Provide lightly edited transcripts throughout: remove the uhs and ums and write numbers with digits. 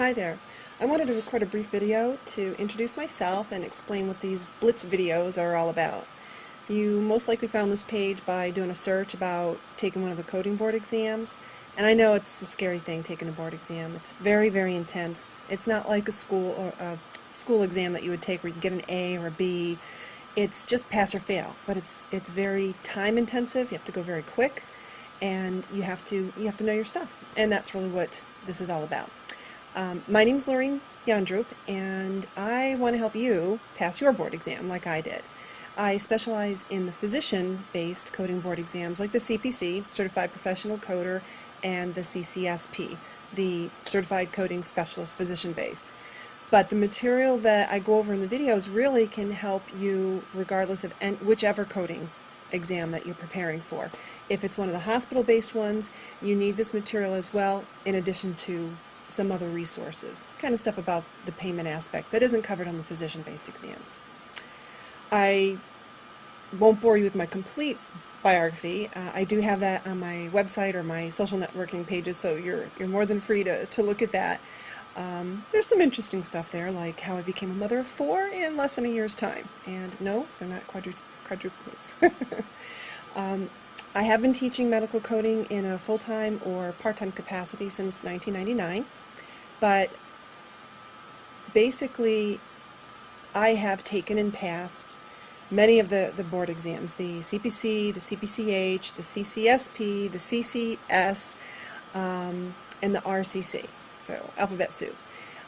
Hi there. I wanted to record a brief video to introduce myself and explain what these Blitz videos are all about. You most likely found this page by doing a search about taking one of the coding board exams, and I know it's a scary thing taking a board exam. It's very, very intense. It's not like a school exam that you would take where you get an A or a B. It's just pass or fail, but it's very time intensive. You have to go very quick, and you have to know your stuff, and that's really what this is all about. My name's Lorraine Yandrup, and I want to help you pass your board exam like I did. I specialize in the physician-based coding board exams like the CPC, Certified Professional Coder, and the CCSP, the Certified Coding Specialist Physician-based. But the material that I go over in the videos really can help you regardless of whichever coding exam that you're preparing for. If it's one of the hospital-based ones, you need this material as well, in addition to some other resources, kind of stuff about the payment aspect that isn't covered on the physician-based exams. I won't bore you with my complete biography. I do have that on my website or my social networking pages, so you're more than free to look at that. There's some interesting stuff there, like how I became a mother of 4 in less than a year's time. And no, they're not quadruplets. I have been teaching medical coding in a full-time or part-time capacity since 1999, but basically I have taken and passed many of the board exams, the CPC, the CPCH, the CCSP, the CCS, and the RCC, so alphabet soup.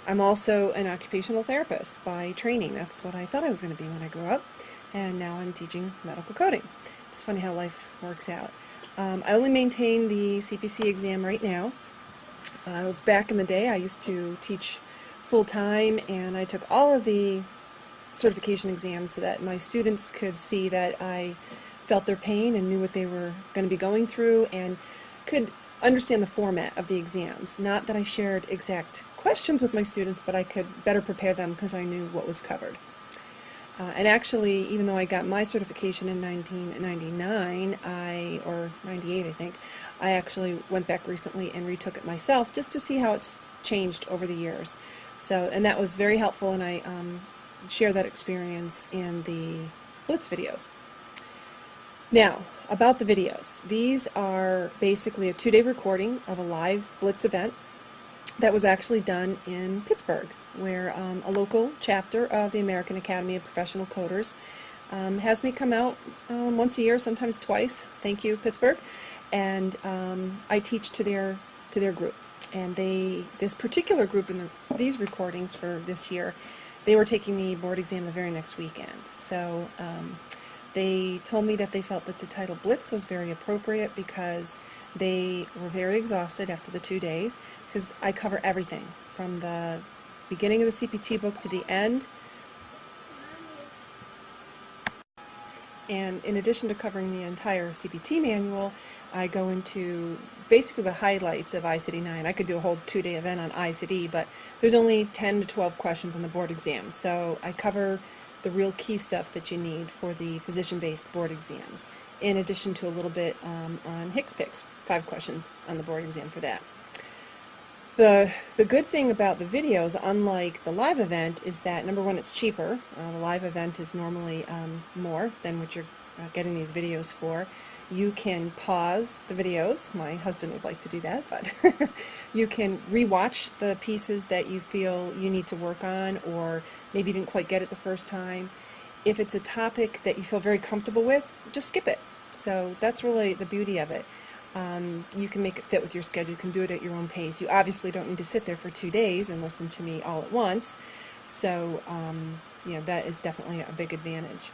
I'm also an occupational therapist by training. That's what I thought I was going to be when I grew up, and now I'm teaching medical coding. It's funny how life works out. I only maintain the CPC exam right now. Back in the day, I used to teach full-time, and I took all of the certification exams so that my students could see that I felt their pain and knew what they were going to be going through and could understand the format of the exams. Not that I shared exact questions with my students, but I could better prepare them because I knew what was covered. And actually, even though I got my certification in 1999, or 98 I think, I actually went back recently and retook it myself just to see how it's changed over the years. So, and that was very helpful, and I share that experience in the Blitz videos. Now, about the videos. These are basically a 2-day recording of a live Blitz event that was actually done in Pittsburgh, where a local chapter of the American Academy of Professional Coders has me come out once a year, sometimes twice. Thank you, Pittsburgh. And I teach to their group. And this particular group in these recordings for this year, they were taking the board exam the very next weekend. So they told me that they felt that the title Blitz was very appropriate because they were very exhausted after the 2 days, because I cover everything from the beginning of the CPT book to the end. And in addition to covering the entire CPT manual, I go into basically the highlights of ICD-9. I could do a whole 2-day event on ICD, but there's only 10 to 12 questions on the board exam. So I cover the real key stuff that you need for the physician-based board exams, in addition to a little bit on HCPCS, 5 questions on the board exam for that. The good thing about the videos, unlike the live event, is that, number one, it's cheaper. The live event is normally more than what you're getting these videos for. You can pause the videos. My husband would like to do that, but you can rewatch the pieces that you feel you need to work on, or maybe you didn't quite get it the first time. If it's a topic that you feel very comfortable with, just skip it. So that's really the beauty of it. You can make it fit with your schedule. You can do it at your own pace. You obviously don't need to sit there for 2 days and listen to me all at once. So, that is definitely a big advantage.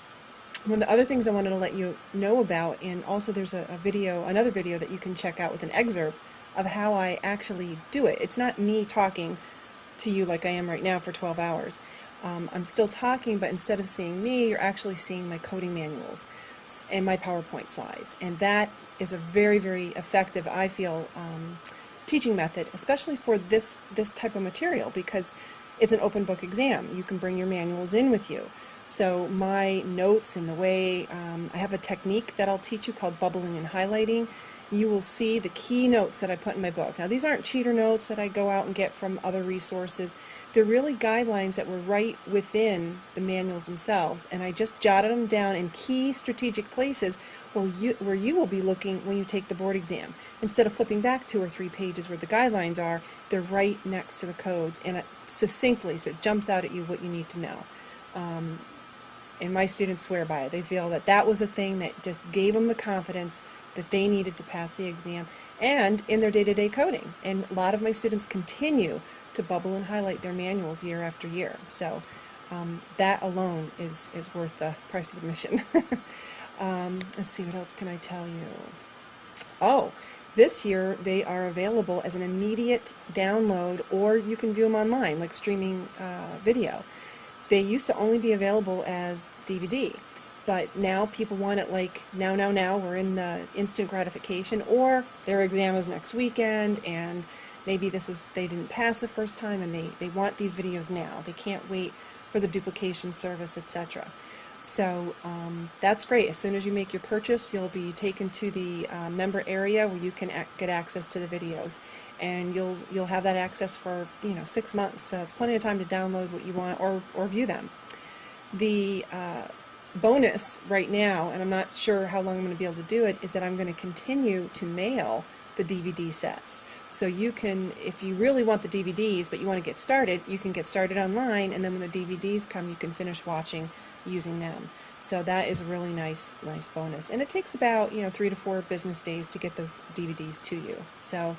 One of the other things I wanted to let you know about, and also there's another video that you can check out with an excerpt of how I actually do it. It's not me talking to you like I am right now for 12 hours. I'm still talking, but instead of seeing me, you're actually seeing my coding manuals and my PowerPoint slides. And that is a very, very effective, I feel, teaching method, especially for this type of material, because it's an open book exam. You can bring your manuals in with you. So my notes and the way, I have a technique that I'll teach you called bubbling and highlighting, you will see the key notes that I put in my book. Now, these aren't cheater notes that I go out and get from other resources. They're really guidelines that were right within the manuals themselves, and I just jotted them down in key strategic places where you will be looking when you take the board exam. Instead of flipping back 2 or 3 pages where the guidelines are, they're right next to the codes, and succinctly, so it jumps out at you what you need to know. And my students swear by it. They feel that that was a thing that just gave them the confidence that they needed to pass the exam and in their day-to-day coding. And a lot of my students continue to bubble and highlight their manuals year after year. So that alone is worth the price of admission. Let's see, what else can I tell you? Oh, this year they are available as an immediate download, or you can view them online, like streaming video. They used to only be available as DVD, but now people want it like now. We're in the instant gratification, or their exam is next weekend, and maybe they didn't pass the first time, and they want these videos now. They can't wait for the duplication service, etc. So that's great. As soon as you make your purchase, you'll be taken to the member area where you can get access to the videos, and you'll have that access for 6 months. So that's plenty of time to download what you want or view them. The bonus right now, and I'm not sure how long I'm going to be able to do it, is that I'm going to continue to mail the DVD sets. So you can, if you really want the DVDs but you want to get started, you can get started online, and then when the DVDs come, you can finish watching using them. So that is a really nice bonus, and it takes about 3 to 4 business days to get those DVDs to you. So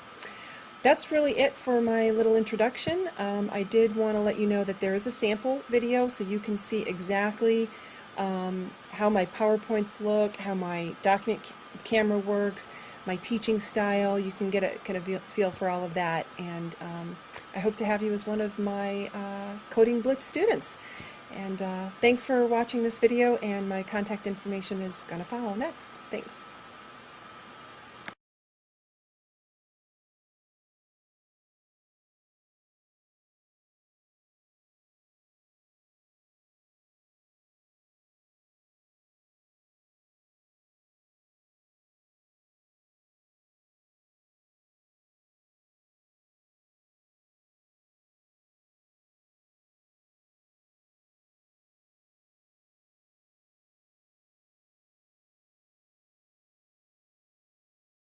that's really it for my little introduction. I did want to let you know that there is a sample video so you can see exactly how my PowerPoints look, how my document camera works, my teaching style. You can get a kind of feel for all of that, and I hope to have you as one of my Coding Blitz students. And thanks for watching this video, and my contact information is going to follow next. Thanks.